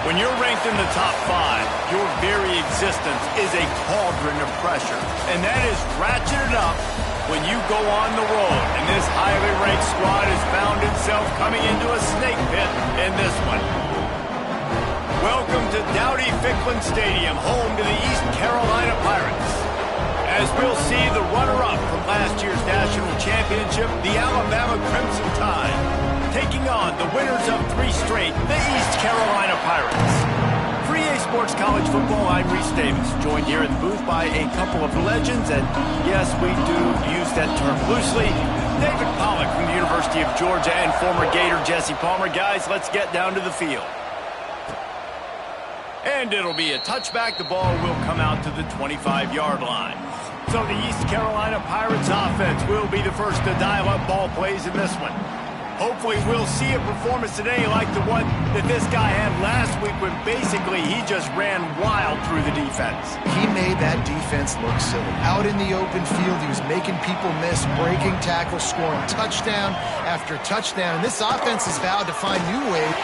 When you're ranked in the top 5, your very existence is a cauldron of pressure. And that is ratcheted up when you go on the road. And this highly ranked squad has found itself coming into a snake pit in this one. Welcome to Dowdy-Ficklin Stadium, home to the East Carolina Pirates. As we'll see the runner-up from last year's national championship, the Alabama Crimson Tide, taking on the winners of 3 straight, the East Carolina Pirates. For EA Sports College Football, I'm Reese Davis, joined here in the booth by a couple of legends, and yes, we do use that term loosely. David Pollack from the University of Georgia and former Gator Jesse Palmer. Guys, let's get down to the field. And it'll be a touchback. The ball will come out to the 25-yard line. So the East Carolina Pirates offense will be the first to dial up ball plays in this one. Hopefully we'll see a performance today like the one that this guy had last week when basically he just ran wild through the defense. He made that defense look silly. Out in the open field, he was making people miss, breaking tackles, scoring touchdown after touchdown. And this offense has vowed to find new ways.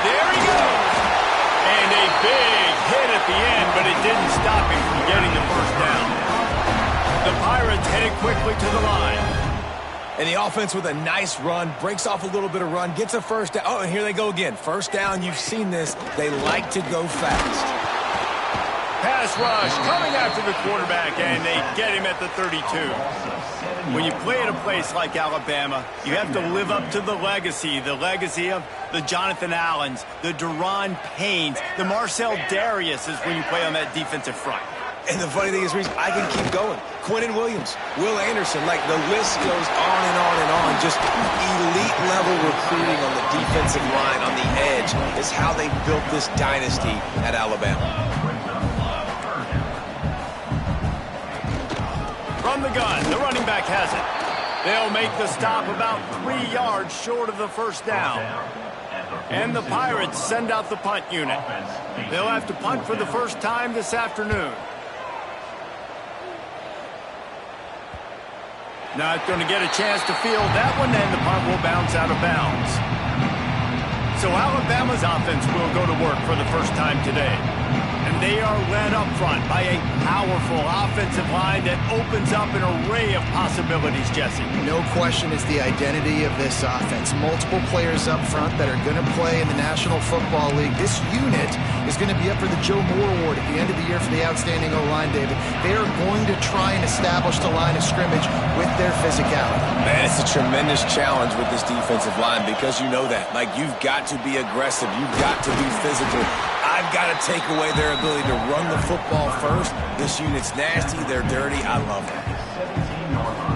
There he goes! And a big hit at the end, but it didn't stop him from getting the first down. The Pirates headed quickly to the line. And the offense with a nice run, breaks off a little bit of run, gets a first down. Oh, and here they go again. First down, you've seen this. They like to go fast. Pass rush coming after the quarterback, and they get him at the 32. When you play at a place like Alabama, you have to live up to the legacy of the Jonathan Allens, the Deron Paynes, the Marcel Dariuses when you play on that defensive front. And the funny thing is, Reese, I can keep going. Quentin Williams, Will Anderson, like the list goes on and on and on. Just elite level recruiting on the defensive line, on the edge, is how they built this dynasty at Alabama. From the gun, the running back has it. They'll make the stop about 3 yards short of the first down. And the Pirates send out the punt unit. They'll have to punt for the first time this afternoon. Not going to get a chance to field that one, and the punt will bounce out of bounds. So Alabama's offense will go to work for the first time today. And they are led up front by a powerful offensive line that opens up an array of possibilities, Jesse. No question it's the identity of this offense. Multiple players up front that are going to play in the National Football League. This unit is going to be up for the Joe Moore Award at the end of the year for the outstanding O-line, David. They are going to try and establish the line of scrimmage with their physicality. Man, it's a tremendous challenge with this defensive line because you know that. Like, you've got to be aggressive. You've got to be physical. I've got to take away their ability to run the football first. This unit's nasty. They're dirty. I love it.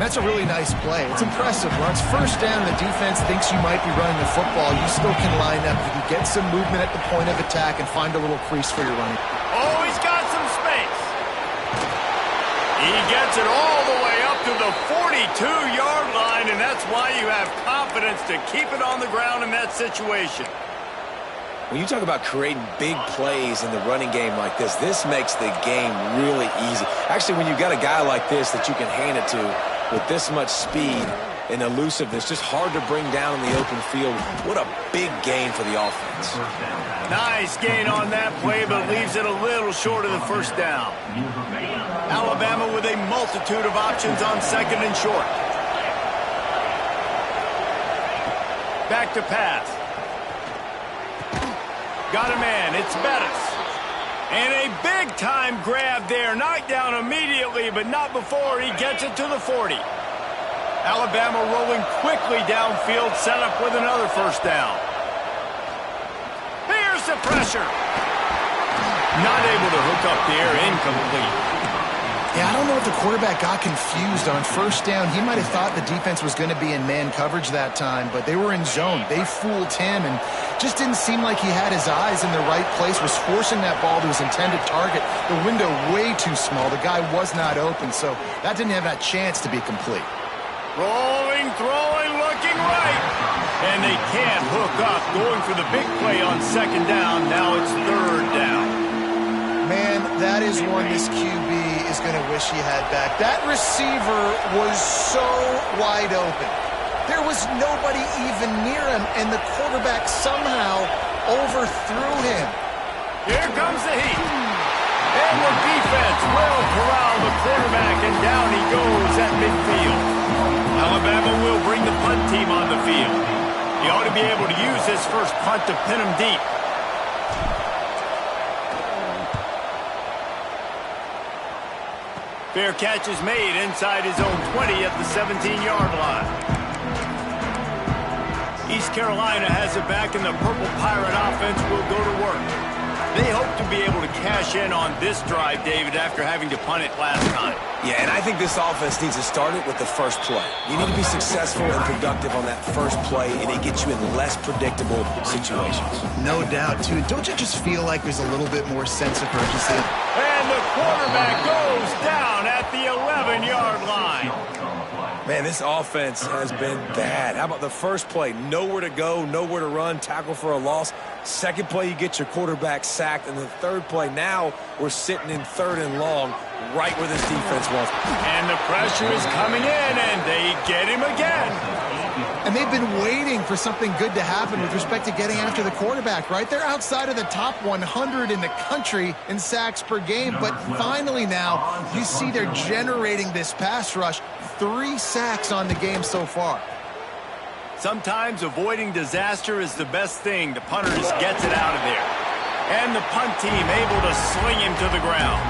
That's a really nice play. It's impressive. Once first down, the defense thinks you might be running the football. You still can line up. You can get some movement at the point of attack and find a little crease for your running. Oh, he's got some space. He gets it all the way up to the 42-yard line, and that's why you have confidence to keep it on the ground in that situation. When you talk about creating big plays in the running game like this makes the game really easy. Actually, when you've got a guy like this that you can hand it to with this much speed and elusiveness, just hard to bring down in the open field, what a big gain for the offense. Nice gain on that play, but leaves it a little short of the first down. Alabama with a multitude of options on second and short. Back to pass. Got a man, it's Bettis. And a big-time grab there. Knocked down immediately, but not before he gets it to the 40. Alabama rolling quickly downfield, set up with another first down. Here's the pressure. Not able to hook up there, incomplete. Yeah, I don't know if the quarterback got confused on first down. He might have thought the defense was going to be in man coverage that time, but they were in zone. They fooled him and just didn't seem like he had his eyes in the right place, was forcing that ball to his intended target. The window way too small. The guy was not open, so that didn't have that chance to be complete. Rolling, throwing, looking right. And they can't hook up, going for the big play on second down. Now it's third down. Man, that is one this QB is going to wish he had back. That receiver was so wide open. There was nobody even near him, and the quarterback somehow overthrew him. Here comes the heat. And the defense will corral the quarterback, and down he goes at midfield. Alabama will bring the punt team on the field. He ought to be able to use this first punt to pin him deep. Fair catch is made inside his own 20 at the 17-yard line. East Carolina has it back, and the Purple Pirate offense will go to work. They hope to be able to cash in on this drive, David, after having to punt it last time. Yeah, and I think this offense needs to start it with the first play. You need to be successful and productive on that first play, and it gets you in less predictable situations. No doubt, too. Don't you just feel like there's a little bit more sense of urgency? And the quarterback goes down at the 11-yard line. Man, this offense has been bad. How about the first play? Nowhere to go, nowhere to run, tackle for a loss. Second play, you get your quarterback sacked. And the third play, now we're sitting in 3rd and long, right where this defense was. And the pressure is coming in, and they get him again. And they've been waiting for something good to happen with respect to getting after the quarterback, right? They're outside of the top 100 in the country in sacks per game, but finally now you see they're generating this pass rush. 3 sacks on the game so far. Sometimes avoiding disaster is the best thing. The punter just gets it out of there. And the punt team able to sling him to the ground.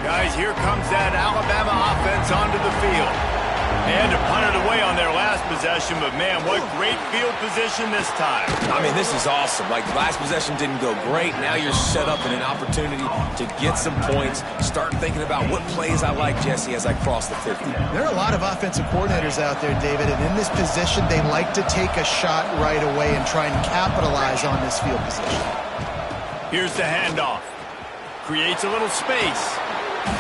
Guys, here comes that Alabama offense onto the field. They had to punt it away on their last possession, but man, what great field position this time. I mean, this is awesome. Like, last possession didn't go great. Now you're set up in an opportunity to get some points. Start thinking about what plays I like, Jesse, as I cross the 50. There are a lot of offensive coordinators out there, David, and in this position, they like to take a shot right away and try and capitalize on this field position. Here's the handoff. Creates a little space.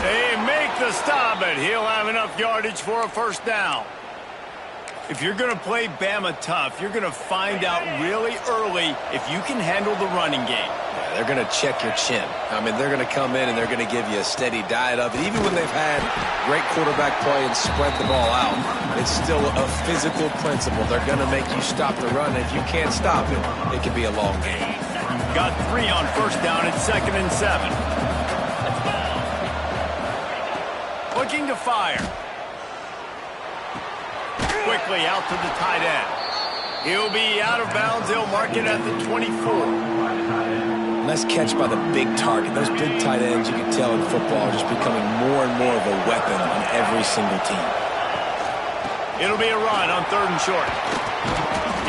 They make the stop, but he'll have enough yardage for a first down. If you're going to play Bama tough, you're going to find out really early if you can handle the running game. Yeah, they're going to check your chin. I mean, they're going to come in and they're going to give you a steady diet of it. Even when they've had great quarterback play and spread the ball out, it's still a physical principle. They're going to make you stop the run. And if you can't stop it, it can be a long game. Got 3 on first down. It's 2nd and 7. Looking to fire. Quickly out to the tight end. He'll be out of bounds. They'll mark it at the 24. Nice catch by the big target. Those big tight ends, you can tell in football, are just becoming more and more of a weapon on every single team. It'll be a run on 3rd and short.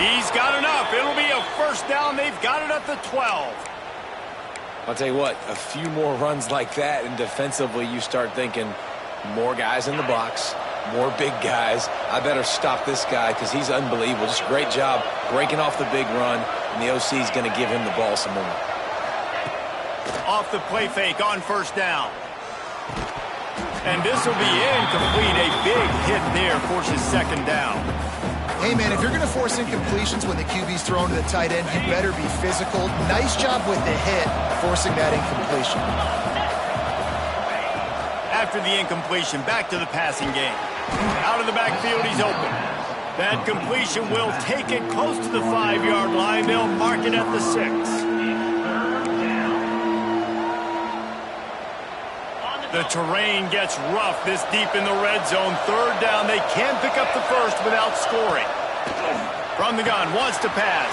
He's got enough. It'll be a first down. They've got it at the 12. I'll tell you what, a few more runs like that, and defensively you start thinking, more guys in the box, more big guys. I better stop this guy because he's unbelievable. Just great job breaking off the big run, and the OC is going to give him the ball some more. Off the play fake on first down. And this will be incomplete. A big hit there forces 2nd down. Hey, man, if you're going to force incompletions when the QB's thrown to the tight end, you better be physical. Nice job with the hit, forcing that incompletion. After the incompletion, back to the passing game. Out of the backfield, he's open. That completion will take it close to the 5-yard line. They'll mark it at the 6. The terrain gets rough this deep in the red zone. 3rd down. They can't pick up the first without scoring. From the gun, wants to pass.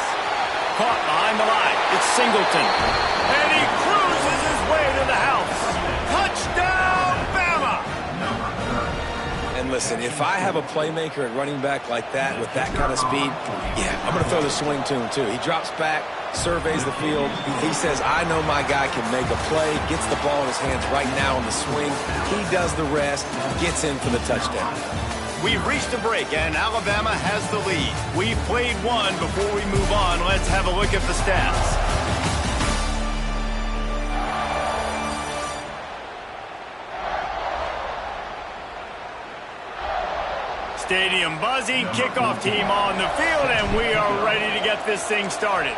Caught behind the line. It's Singleton. And he cruises his way to the house. Touchdown, Bama! And listen, if I have a playmaker at running back like that with that kind of speed, yeah, I'm going to throw the swing to him too. He drops back, surveys the field. He says, I know my guy can make a play, gets the ball in his hands right now on the swing. He does the rest, gets in for the touchdown. We've reached a break, and Alabama has the lead. We've played one. Before we move on, let's have a look at the stats. Stadium buzzing, kickoff team on the field, and we are ready to get this thing started.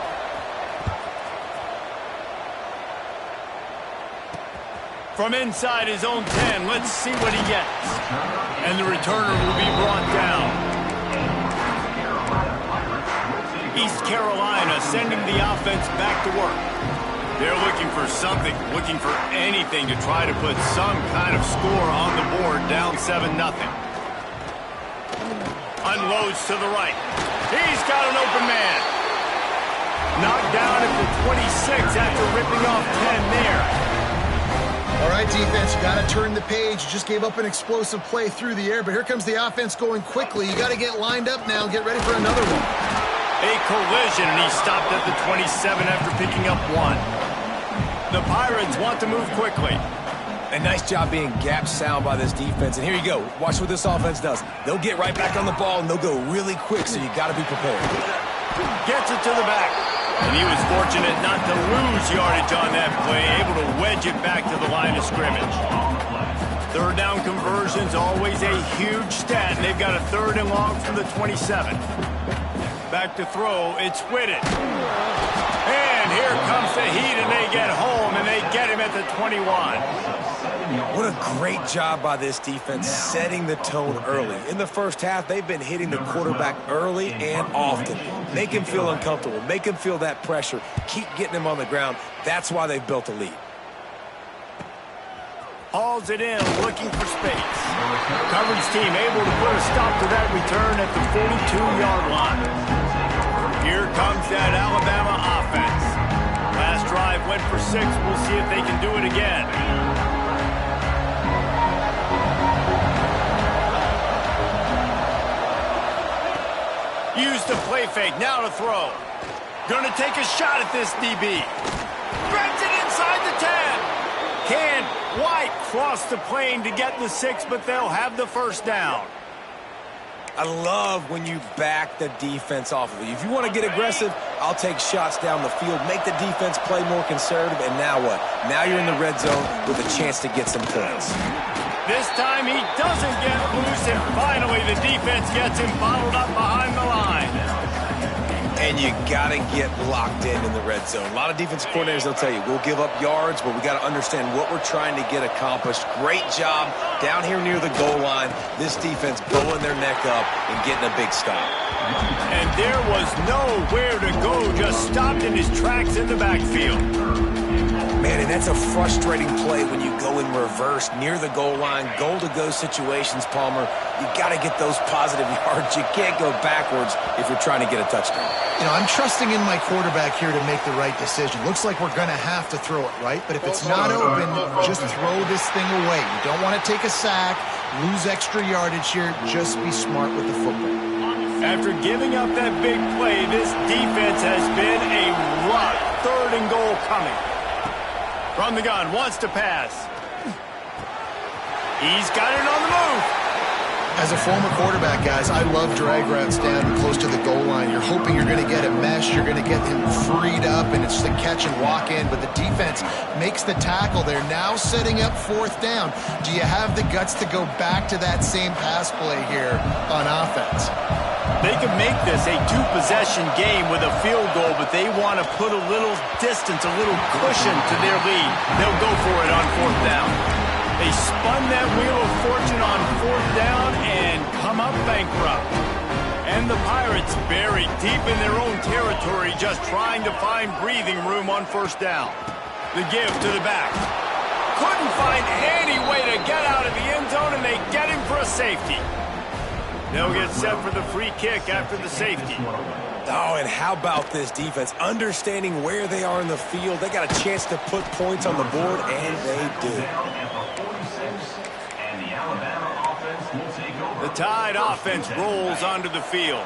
From inside his own 10, let's see what he gets. And the returner will be brought down. East Carolina sending the offense back to work. They're looking for something, looking for anything to try to put some kind of score on the board, down 7-0. Unloads to the right. He's got an open man. Knocked down at the 26 after ripping off 10 there. All right, defense, you got to turn the page. You just gave up an explosive play through the air, but here comes the offense going quickly. You got to get lined up now and get ready for another one. A collision, and he stopped at the 27 after picking up 1. The Pirates want to move quickly. A nice job being gap sound by this defense. And here you go. Watch what this offense does. They'll get right back on the ball, and they'll go really quick, so you got to be prepared. Gets it to the back. And he was fortunate not to lose yardage on that play, able to wedge it back to the line of scrimmage. Third down conversions, always a huge stat, and they've got a 3rd and long from the 27. Back to throw, it's Whitted. And here comes the heat, and they get home, and they get him at the 21. What a great job by this defense setting the tone early. In the first half, they've been hitting the quarterback early and often. Make him feel uncomfortable. Make him feel that pressure. Keep getting him on the ground. That's why they've built a lead. Hauls it in, looking for space. Coverage team able to put a stop to that return at the 42-yard line. Here comes that Alabama offense. Last drive went for 6. We'll see if they can do it again. Use the play fake, now to throw. Gonna take a shot at this DB. Grabs it inside the 10. Can White cross the plane to get the 6, but they'll have the first down. I love when you back the defense off of it. If you want to get aggressive, I'll take shots down the field, make the defense play more conservative, and now what? Now you're in the red zone with a chance to get some points. This time he doesn't get loose, and finally the defense gets him bottled up behind the line. And you got to get locked in the red zone. A lot of defense coordinators, they'll tell you, we'll give up yards, but we got to understand what we're trying to get accomplished. Great job down here near the goal line. This defense bowing their neck up and getting a big stop. And there was nowhere to go, just stopped in his tracks in the backfield. Man, and that's a frustrating play when you go in reverse near the goal line, goal-to-go situations, Palmer. You got to get those positive yards. You can't go backwards if you're trying to get a touchdown. You know, I'm trusting in my quarterback here to make the right decision. Looks like we're going to have to throw it, right? But if it's not open, just throw this thing away. You don't want to take a sack, lose extra yardage here. Just be smart with the football. After giving up that big play, this defense has been a rough 3rd and goal coming. From the gun, wants to pass. He's got it on the move. As a former quarterback, guys, I love drag routes down close to the goal line. You're hoping you're going to get a mesh, you're going to get him freed up, and it's just a catch and walk in. But the defense makes the tackle. They're now setting up 4th down. Do you have the guts to go back to that same pass play here on offense? They can make this a 2-possession game with a field goal, but they want to put a little distance, a little cushion to their lead. They'll go for it on 4th down. They spun that wheel of fortune on 4th down and come up bankrupt. And the Pirates buried deep in their own territory, just trying to find breathing room on 1st down. The give to the back. Couldn't find any way to get out of the end zone, and they get him for a safety. They'll get set for the free kick after the safety. Oh, and how about this defense? Understanding where they are in the field. They got a chance to put points on the board, and they do. The Tide offense rolls onto the field.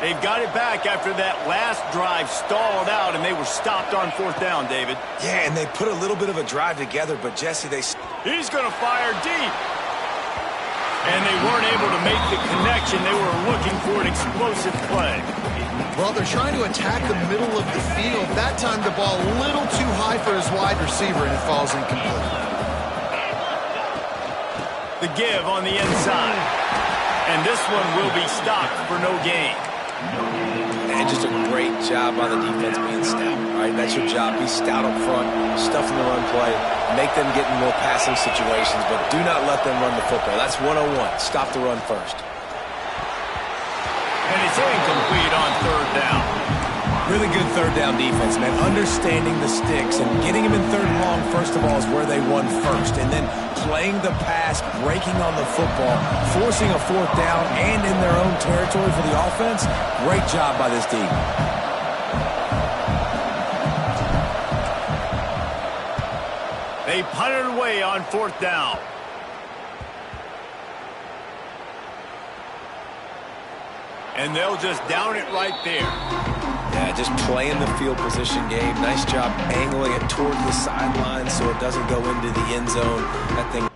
They've got it back after that last drive stalled out, and they were stopped on 4th down, David. Yeah, and they put a little bit of a drive together, but Jesse, He's going to fire deep. And they weren't able to make the connection. They were looking for an explosive play. Well, they're trying to attack the middle of the field. That time the ball a little too high for his wide receiver, and it falls incomplete. The give on the inside. And this one will be stopped for no gain. And just a great job by the defense being stout. All right, that's your job. Be stout up front, stuff in the run play, make them get in more passing situations, but do not let them run the football. That's 101. Stop the run first. And it's incomplete on 3rd down. Really good third down defense, man. Understanding the sticks and getting them in third and long, first of all, is where they won first. And then playing the pass, breaking on the football, forcing a fourth down and in their own territory for the offense. Great job by this team. They punted away on fourth down. And they'll just down it right there. Yeah, just playing the field position game. Nice job angling it towards the sideline so it doesn't go into the end zone. That thing.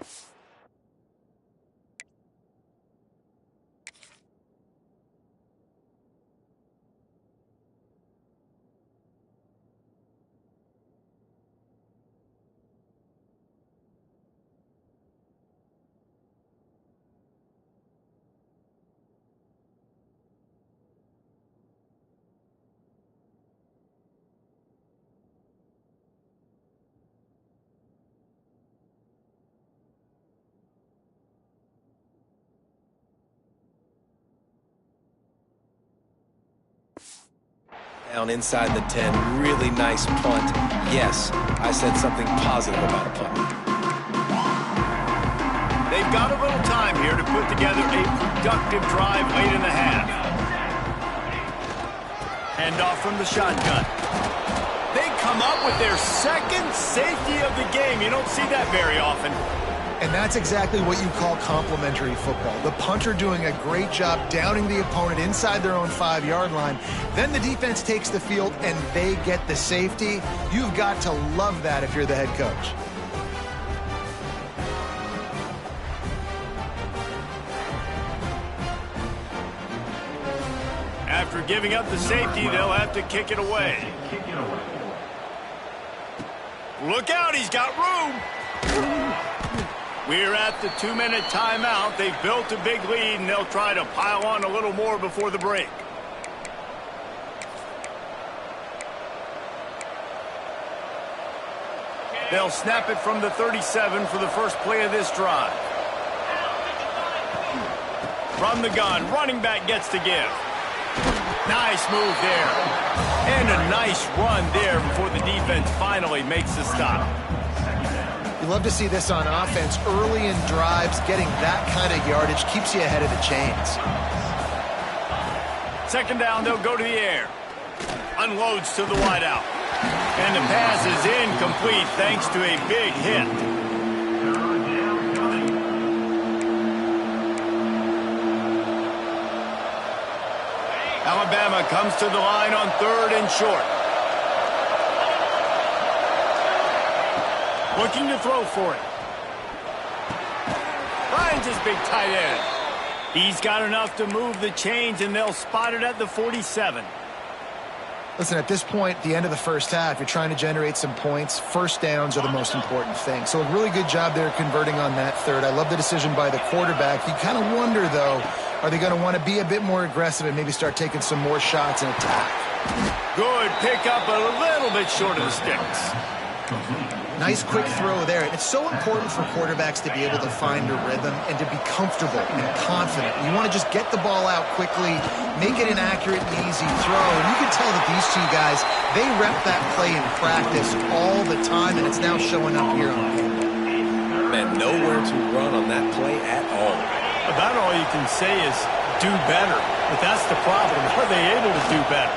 Down inside the 10. Really nice punt. Yes, I said something positive about a punt. They've got a little time here to put together a productive drive late in the half. Handoff from the shotgun. They come up with their second safety of the game. You don't see that very often. And that's exactly what you call complementary football. The punter doing a great job downing the opponent inside their own 5-yard line. Then the defense takes the field and they get the safety. You've got to love that if you're the head coach. After giving up the safety, they'll have to kick it away. Look out, he's got room. We're at the 2-minute timeout. They've built a big lead, and they'll try to pile on a little more before the break. They'll snap it from the 37 for the first play of this drive. From the gun, running back gets to give. Nice move there. And a nice run there before the defense finally makes the stop. You love to see this on offense. Early in drives, getting that kind of yardage keeps you ahead of the chains. Second down, they'll go to the air. Unloads to the wideout. And the pass is incomplete thanks to a big hit. Alabama comes to the line on 3rd and short. Looking to throw for it. Finds his big tight end. He's got enough to move the chains, and they'll spot it at the 47. Listen, at this point, the end of the first half, you're trying to generate some points. First downs are the most important thing. So a really good job there converting on that third. I love the decision by the quarterback. You kind of wonder, though, are they going to want to be a bit more aggressive and maybe start taking some more shots and attack? Good pickup, a little bit short of the sticks. Nice quick throw there. And it's so important for quarterbacks to be able to find a rhythm and to be comfortable and confident. You want to just get the ball out quickly, make it an accurate and easy throw. And you can tell that these two guys, they rep that play in practice all the time, and it's now showing up here on paper. Man, nowhere to run on that play at all. About all you can say is do better. But that's the problem. Are they able to do better?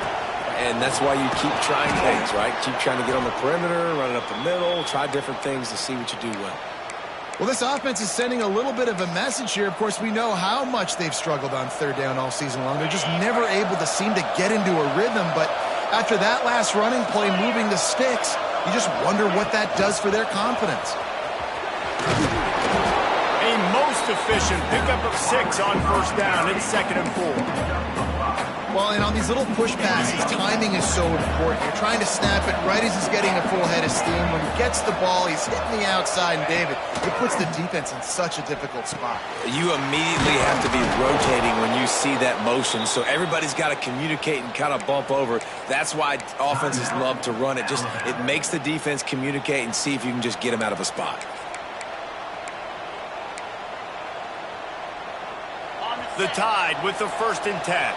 And that's why you keep trying things, right? Keep trying to get on the perimeter, running up the middle, try different things to see what you do well. Well, this offense is sending a little bit of a message here. Of course, we know how much they've struggled on third down all season long. They're just never able to seem to get into a rhythm. But after that last running play, moving the sticks, you just wonder what that does for their confidence. A most efficient pickup of 6 on first down. It's 2nd and 4. Well, and on these little push passes, timing is so important. You're trying to snap it right as he's getting a full head of steam. When he gets the ball, he's hitting the outside, and David, it puts the defense in such a difficult spot. You immediately have to be rotating when you see that motion, so everybody's got to communicate and kind of bump over. That's why offenses love to run it. Just it makes the defense communicate and see if you can just get them out of a spot. The Tide with the 1st and 10.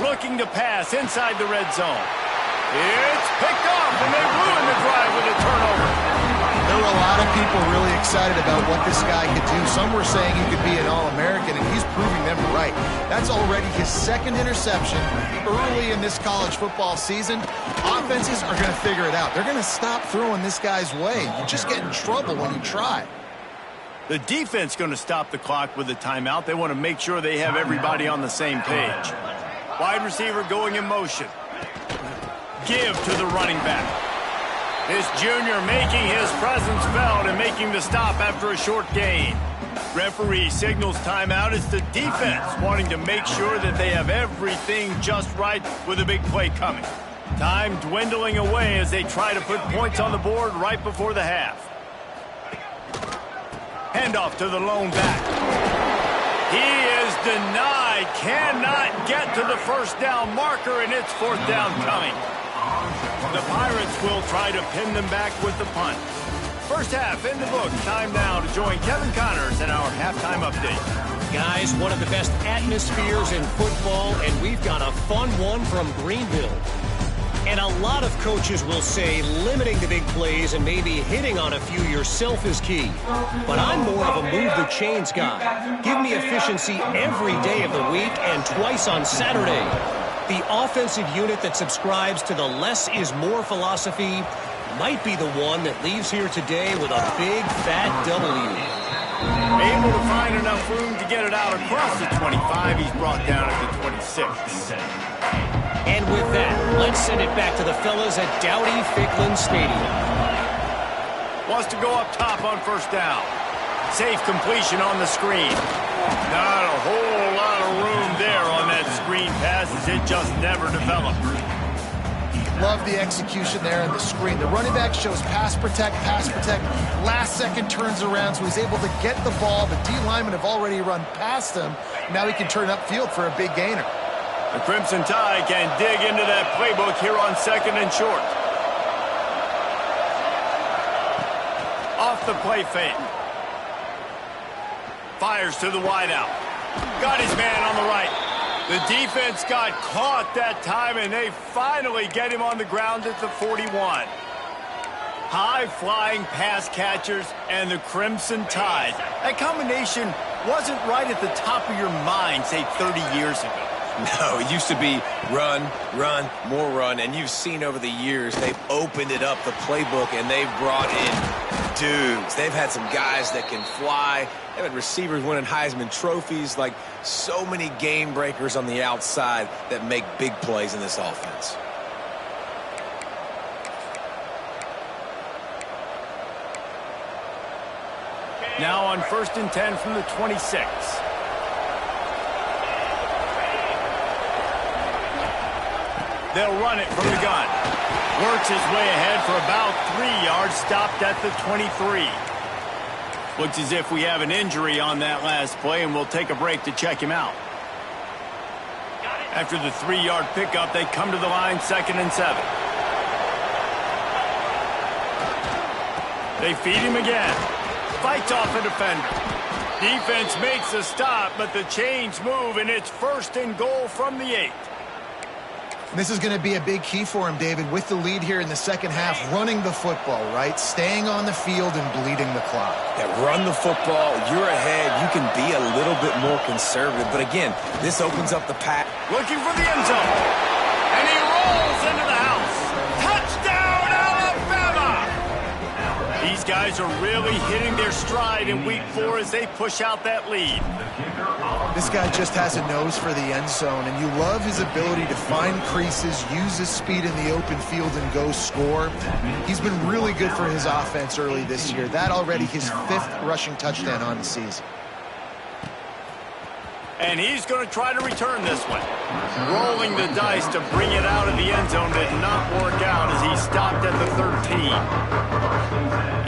looking to pass inside the red zone. It's picked off, and they ruin the drive with a turnover. There were a lot of people really excited about what this guy could do. Some were saying he could be an All-American, and he's proving them right. That's already his second interception early in this college football season. Offenses are going to figure it out. They're going to stop throwing this guy's way. You just get in trouble when you try. The defense going to stop the clock with a timeout. They want to make sure they have everybody on the same page. Wide receiver going in motion. Give to the running back. This junior making his presence felt and making the stop after a short gain. Referee signals timeout. It's the defense wanting to make sure that they have everything just right with a big play coming. Time dwindling away as they try to put points on the board right before the half. Handoff to the lone back. He is denied. Cannot get to the first down marker, and it's fourth down coming. The Pirates will try to pin them back with the punt. First half in the books. Time now to join Kevin Connors in our halftime update. Guys, one of the best atmospheres in football, and we've got a fun one from Greenville. And a lot of coaches will say limiting the big plays and maybe hitting on a few yourself is key. But I'm more of a move the chains guy. Give me efficiency every day of the week and twice on Saturday. The offensive unit that subscribes to the less is more philosophy might be the one that leaves here today with a big fat W. Able to find enough room to get it out across the 25. He's brought down at the 26. And with that, let's send it back to the fellas at Dowdy-Ficklin Stadium. Wants to go up top on first down. Safe completion on the screen. Not a whole lot of room there on that screen pass as it just never developed. Love the execution there on the screen. The running back shows pass protect, pass protect. Last second turns around, so he's able to get the ball. The D linemen have already run past him. Now he can turn upfield for a big gainer. The Crimson Tide can dig into that playbook here on second and short. Off the play fake. Fires to the wideout. Got his man on the right. The defense got caught that time, and they finally get him on the ground at the 41. High-flying pass catchers and the Crimson Tide. That combination wasn't right at the top of your mind, say, 30 years ago. No, it used to be run, run, more run, and you've seen over the years they've opened it up, the playbook, and they've brought in dudes. They've had some guys that can fly. They've had receivers winning Heisman trophies, like so many game breakers on the outside that make big plays in this offense. Now on 1st and 10 from the 26. They'll run it from the gun. Works his way ahead for about 3 yards, stopped at the 23. Looks as if we have an injury on that last play, and we'll take a break to check him out. After the 3-yard pickup, they come to the line, 2nd and 7. They feed him again. Fights off a defender. Defense makes a stop, but the chains move, and it's 1st and goal from the 8. This is going to be a big key for him, David, with the lead here in the second half, running the football, right? Staying on the field and bleeding the clock. Yeah, run the football. You're ahead. You can be a little bit more conservative. But again, this opens up the pass. Looking for the end zone. And he rolls into the house. Touchdown, Alabama! These guys are really hitting their stride in week 4 as they push out that lead. This guy just has a nose for the end zone, and you love his ability to find creases, use his speed in the open field, and go score. He's been really good for his offense early this year. That already his 5th rushing touchdown on the season. And he's going to try to return this one. Rolling the dice to bring it out of the end zone did not work out as he stopped at the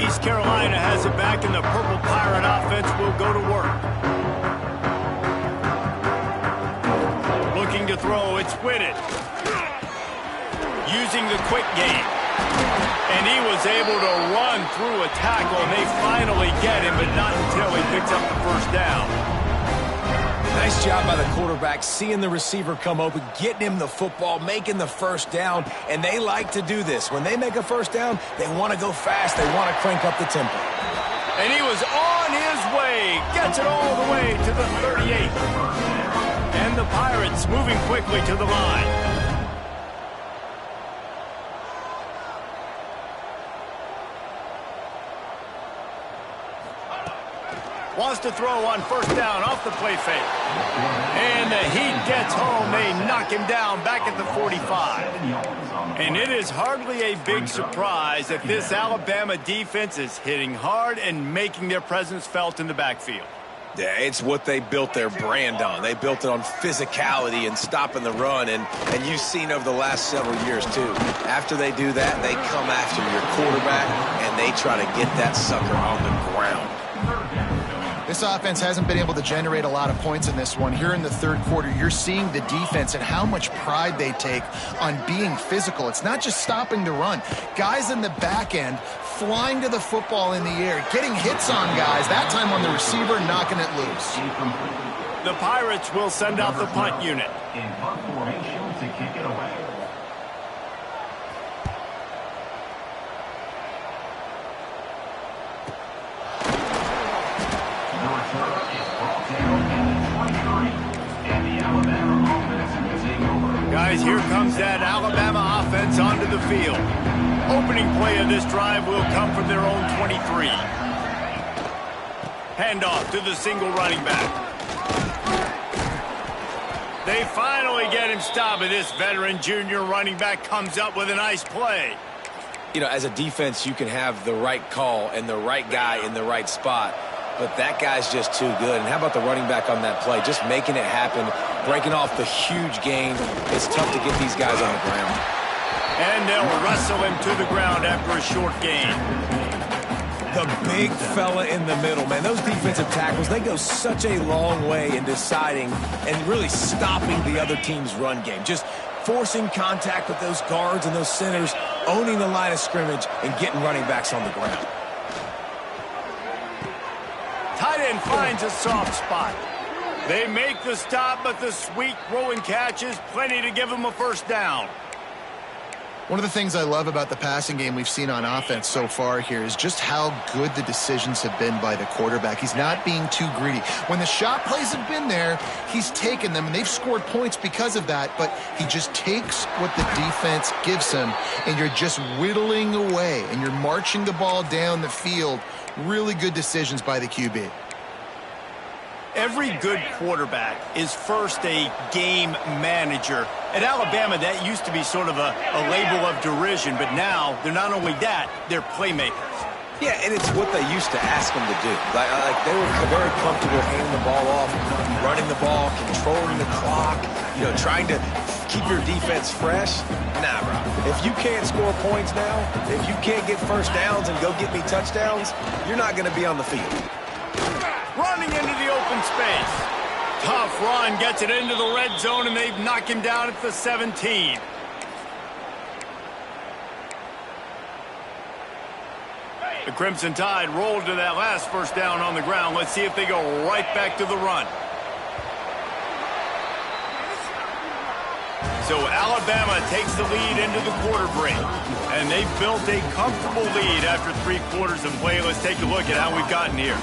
13. East Carolina has it back, and the Purple Pirate offense will go to work. Looking to throw, it's Whitted. Using the quick game. And he was able to run through a tackle, and they finally get him, but not until he picks up the first down. Nice job by the quarterback, seeing the receiver come open, getting him the football, making the first down, and they like to do this. When they make a first down, they want to go fast. They want to crank up the tempo. And he was on his way. Gets it all the way to the 38. And the Pirates moving quickly to the line. Wants to throw on first down off the play fake. And the heat gets home. They knock him down back at the 45. And it is hardly a big surprise that this Alabama defense is hitting hard and making their presence felt in the backfield. Yeah, it's what they built their brand on. They built it on physicality and stopping the run, and you've seen over the last several years, too. After they do that, they come after your quarterback, and they try to get that sucker on the ground. This offense hasn't been able to generate a lot of points in this one. Here in the third quarter, you're seeing the defense and how much pride they take on being physical. It's not just stopping the run. Guys in the back end flying to the football in the air, getting hits on guys, that time on the receiver, knocking it loose. The Pirates will send out the punt unit. In punt formation to kick it away. Guys, here comes that Alabama offense onto the field. Opening play of this drive will come from their own 23. Handoff to the single running back. They finally get him stopped, and this veteran junior running back comes up with a nice play. You know, as a defense, you can have the right call and the right guy in the right spot, but that guy's just too good. And how about the running back on that play? Just making it happen, breaking off the huge gain. It's tough to get these guys on the ground. And they'll wrestle him to the ground after a short gain. The big fella in the middle, man. Those defensive tackles, they go such a long way in deciding and really stopping the other team's run game. Just forcing contact with those guards and those centers, owning the line of scrimmage, and getting running backs on the ground. Tight end finds a soft spot. They make the stop, but the sweet throw and catch is plenty to give them a first down. One of the things I love about the passing game we've seen on offense so far here is just how good the decisions have been by the quarterback. He's not being too greedy. When the shot plays have been there, he's taken them, and they've scored points because of that, but he just takes what the defense gives him, and you're just whittling away, and you're marching the ball down the field. Really good decisions by the QB. Every good quarterback is first a game manager. At Alabama, that used to be sort of a label of derision, but now they're not only that, they're playmakers. Yeah, and it's what they used to ask them to do. Like they were very comfortable handing the ball off, running the ball, controlling the clock, trying to keep your defense fresh. Nah, bro. If you can't score points now, if you can't get first downs and go get me touchdowns, you're not going to be on the field. Running into the open space. Tough run, gets it into the red zone, and they've knocked him down at the 17. The Crimson Tide rolled to that last first down on the ground. Let's see if they go right back to the run. So Alabama takes the lead into the quarter break. And they've built a comfortable lead after 3 quarters of play. Let's take a look at how we've gotten here.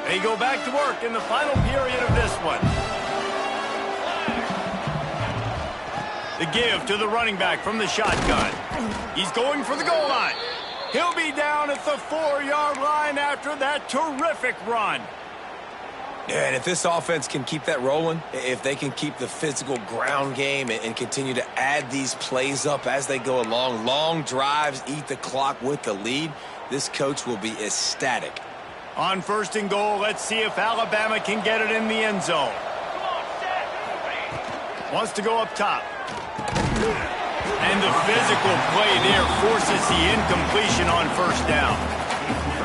They go back to work in the final period of this one. The give to the running back from the shotgun. He's going for the goal line. He'll be down at the 4-yard line after that terrific run. Yeah, and if this offense can keep that rolling, if they can keep the physical ground game and continue to add these plays up as they go along, long drives, eat the clock with the lead, this coach will be ecstatic. On 1st and goal, let's see if Alabama can get it in the end zone. Wants to go up top. And the physical play there forces the incompletion on 1st down.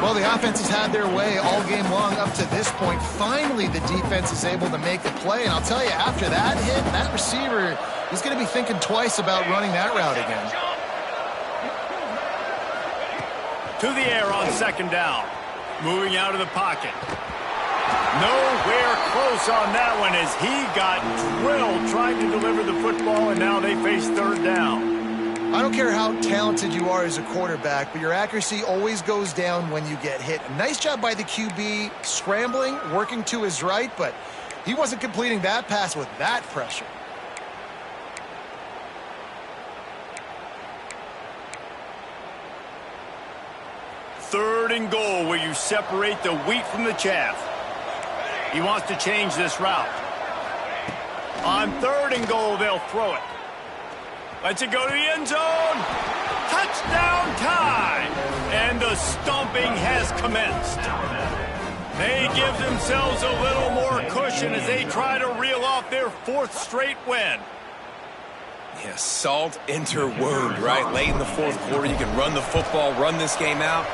Well, the offense has had their way all game long up to this point. Finally, the defense is able to make a play. And I'll tell you, after that hit, that receiver, he's going to be thinking twice about running that route again. To the air on second down. Moving out of the pocket. Nowhere close on that one as he got drilled trying to deliver the football, and now they face third down. I don't care how talented you are as a quarterback, but your accuracy always goes down when you get hit. Nice job by the QB scrambling, working to his right, but he wasn't completing that pass with that pressure. Third and goal where you separate the wheat from the chaff. He wants to change this route. On third and goal, they'll throw it. Lets it go to the end zone. Touchdown time. And the stomping has commenced. They give themselves a little more cushion as they try to reel off their fourth straight win. Yeah, salt enter word, right? Late in the fourth quarter, you can run the football, run this game out.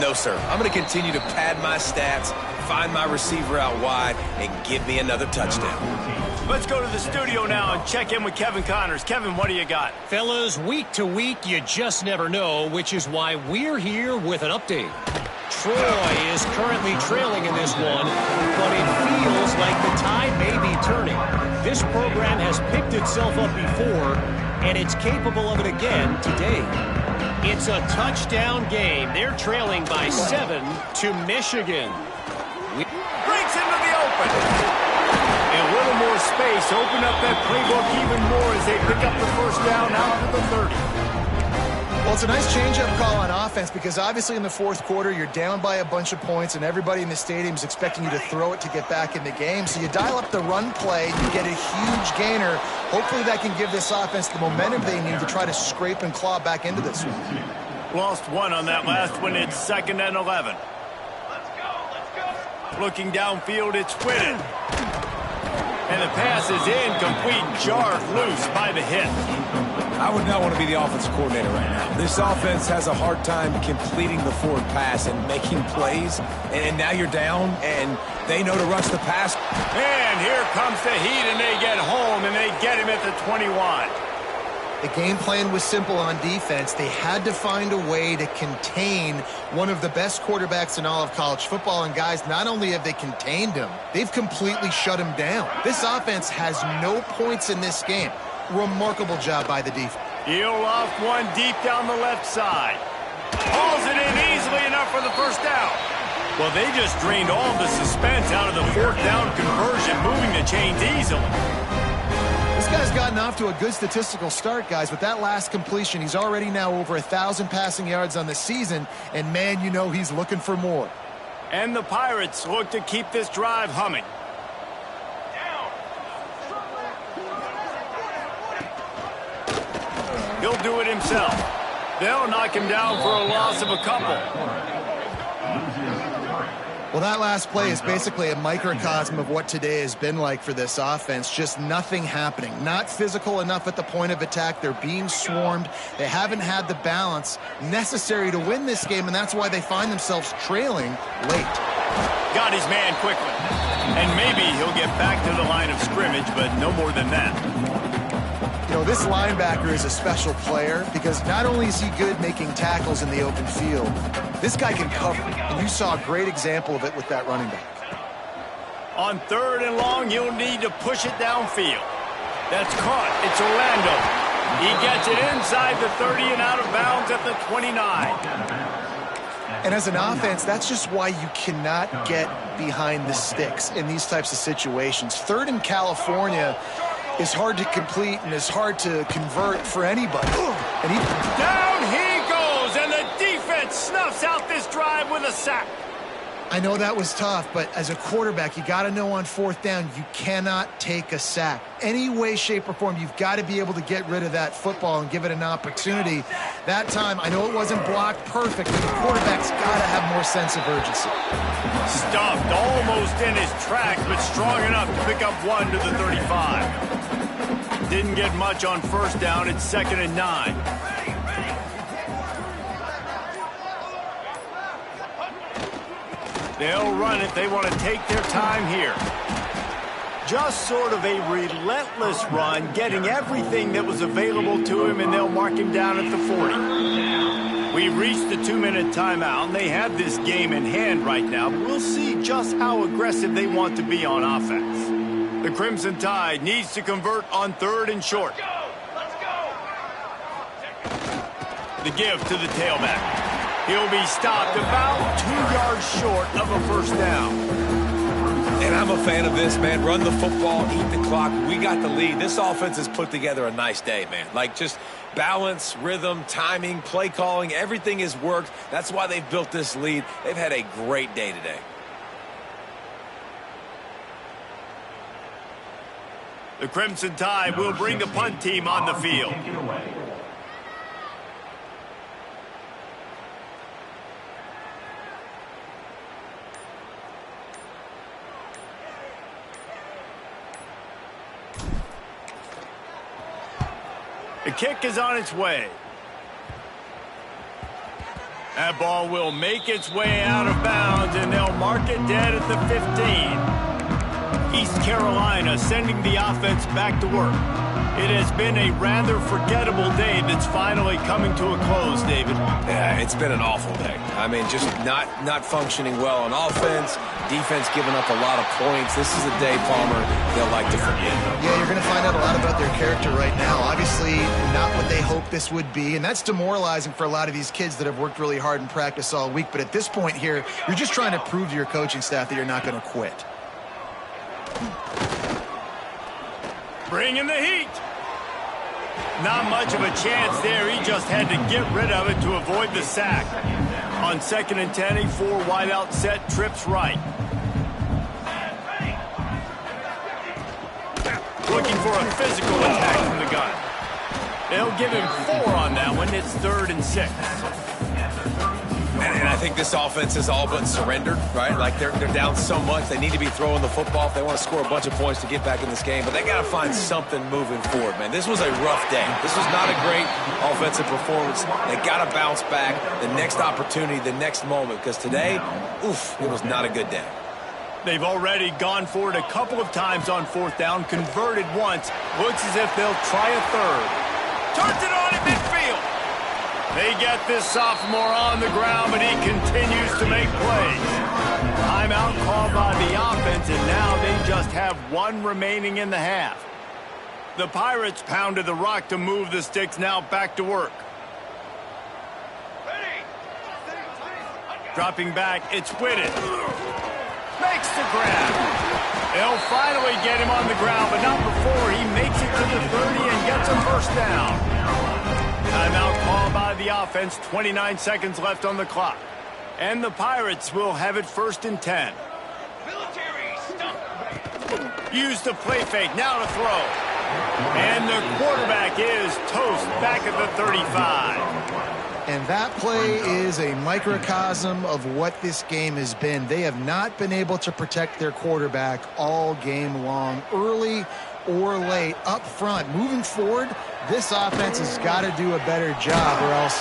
No, sir. I'm going to continue to pad my stats, find my receiver out wide, and give me another touchdown. Let's go to the studio now and check in with Kevin Connors. Kevin, what do you got? Fellas, week to week, you just never know, which is why we're here with an update. Troy is currently trailing in this one, but it feels like the tide may be turning. This program has picked itself up before, and it's capable of it again today. It's a touchdown game. They're trailing by 7 to Michigan. Breaks into the open. A little more space, open up that playbook even more as they pick up the first down out to the 30. Well, it's a nice change-up call on offense because obviously in the fourth quarter you're down by a bunch of points and everybody in the stadium is expecting you to throw it to get back in the game. So you dial up the run play, you get a huge gainer. Hopefully that can give this offense the momentum they need to try to scrape and claw back into this one. Lost one on that last one. It's 2nd and 11. Looking downfield, it's Whitted. And the pass is incomplete, jarred loose by the hit. I would not want to be the offensive coordinator right now. This offense has a hard time completing the forward pass and making plays. And now you're down, and they know to rush the pass. And here comes the heat, and they get home, and they get him at the 21. The game plan was simple on defense. They had to find a way to contain one of the best quarterbacks in all of college football. And guys, not only have they contained him, they've completely shut him down. This offense has no points in this game. Remarkable job by the defense. He'll off one deep down the left side. Hauls it in easily enough for the first down. Well, they just drained all the suspense out of the fourth down conversion, moving the chains easily. This guy's gotten off to a good statistical start, guys. With that last completion, he's already now over 1,000 passing yards on the season, and man, you know he's looking for more. And the Pirates look to keep this drive humming. He'll do it himself. They'll knock him down for a loss of a couple. Well, that last play is basically a microcosm of what today has been like for this offense. Just nothing happening. Not physical enough at the point of attack. They're being swarmed. They haven't had the balance necessary to win this game, and that's why they find themselves trailing late. Got his man quickly. And maybe he'll get back to the line of scrimmage, but no more than that. You know, this linebacker is a special player because not only is he good making tackles in the open field, this guy can cover. And you saw a great example of it with that running back. On 3rd and long, you'll need to push it downfield. That's caught. It's Orlando. He gets it inside the 30 and out of bounds at the 29. And as an offense, that's just why you cannot get behind the sticks in these types of situations. 3rd in California is hard to complete and is hard to convert for anybody. And down he goes, and the defense snuffs out this drive with a sack. I know that was tough, but as a quarterback, you got to know on 4th down, you cannot take a sack. Any way, shape, or form, you've got to be able to get rid of that football and give it an opportunity. That time, I know it wasn't blocked perfect, but the quarterback's got to have more sense of urgency. Stuffed almost in his tracks, but strong enough to pick up one to the 35. Didn't get much on 1st down. It's 2nd and 9. They'll run it. They want to take their time here. Just sort of a relentless run, getting everything that was available to him, and they'll mark him down at the 40. We've reached the 2-minute timeout, and they have this game in hand right now. We'll see just how aggressive they want to be on offense. The Crimson Tide needs to convert on 3rd and short. Let's go. The give to the tailback. He'll be stopped about 2 yards short of a first down. And I'm a fan of this, man. Run the football, eat the clock. We got the lead. This offense has put together a nice day, man. Like, just balance, rhythm, timing, play calling, everything has worked. That's why they've built this lead. They've had a great day today. The Crimson Tide will bring the punt team on the field. Kick it away. The kick is on its way. That ball will make its way out of bounds, and they'll mark it dead at the 15. East Carolina sending the offense back to work. It has been a rather forgettable day that's finally coming to a close, David. Yeah, it's been an awful day. I mean, just not functioning well on offense, defense giving up a lot of points. This is a day, Palmer, they'll like to forget. Yeah, you're going to find out a lot about their character right now. Obviously, not what they hoped this would be, and that's demoralizing for a lot of these kids that have worked really hard in practice all week. But at this point here, you're just trying to prove to your coaching staff that you're not going to quit. Bring in the heat. Not much of a chance there. He just had to get rid of it to avoid the sack. On 2nd and 10, a 4 wideout set, trips right. Looking for a physical attack from the gun. They'll give him 4 on that one. It's 3rd and 6. And I think this offense is all but surrendered, right? Like, they're down so much. They need to be throwing the football if they want to score a bunch of points to get back in this game. But they got to find something moving forward, man. This was a rough day. This was not a great offensive performance. They got to bounce back the next opportunity, the next moment. Because today, oof, it was not a good day. They've already gone for it a couple of times on 4th down, converted once. Looks as if they'll try a 3rd. Turns it on in midfield. They get this sophomore on the ground, but he continues to make plays. Timeout called by the offense, and now they just have 1 remaining in the half. The Pirates pounded the rock to move the sticks, now back to work. Dropping back, it's Whitted. Makes the grab. They'll finally get him on the ground, but not before he makes it to the 30 and gets a first down. Timeout called by the offense, 29 seconds left on the clock. And the Pirates will have it 1st and 10. Use the play fake, now to throw. And the quarterback is toast back at the 35. And that play is a microcosm of what this game has been. They have not been able to protect their quarterback all game long, early or late, up front. Moving forward, this offense has got to do a better job, or else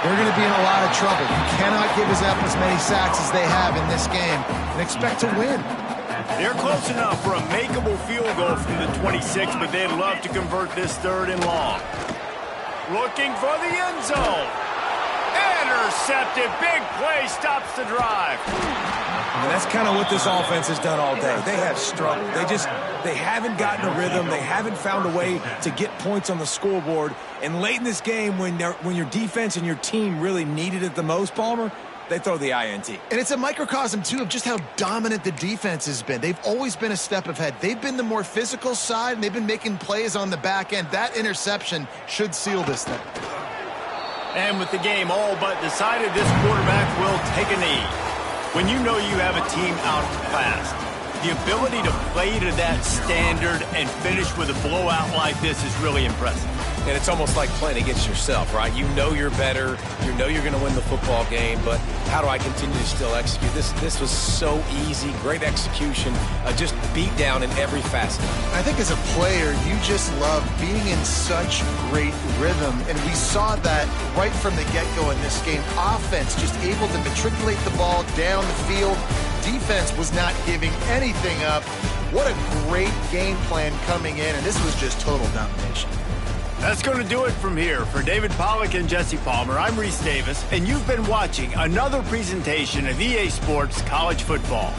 they're going to be in a lot of trouble. You cannot give us up as many sacks as they have in this game and expect to win. They're close enough for a makeable field goal from the 26, but they'd love to convert this 3rd and long. Looking for the end zone. Intercepted. Big play stops the drive. And that's kind of what this offense has done all day. They have struggled. They haven't gotten a rhythm. They haven't found a way to get points on the scoreboard. And late in this game, when your defense and your team really needed it the most, Palmer, they throw the INT. And it's a microcosm, too, of just how dominant the defense has been. They've always been a step ahead. They've been the more physical side, and they've been making plays on the back end. That interception should seal this thing. And with the game all but decided, this quarterback will take a knee. When you know you have a team outclassed, the ability to play to that standard and finish with a blowout like this is really impressive. And it's almost like playing against yourself, right? You know you're better. You know you're going to win the football game, but how do I continue to still execute? This was so easy, great execution, just beat down in every facet. I think as a player, you just love being in such great rhythm, and we saw that right from the get-go in this game. Offense just able to matriculate the ball down the field. Defense was not giving anything up. What a great game plan coming in, and this was just total domination. That's going to do it from here. For David Pollack and Jesse Palmer, I'm Reese Davis, and you've been watching another presentation of EA Sports College Football.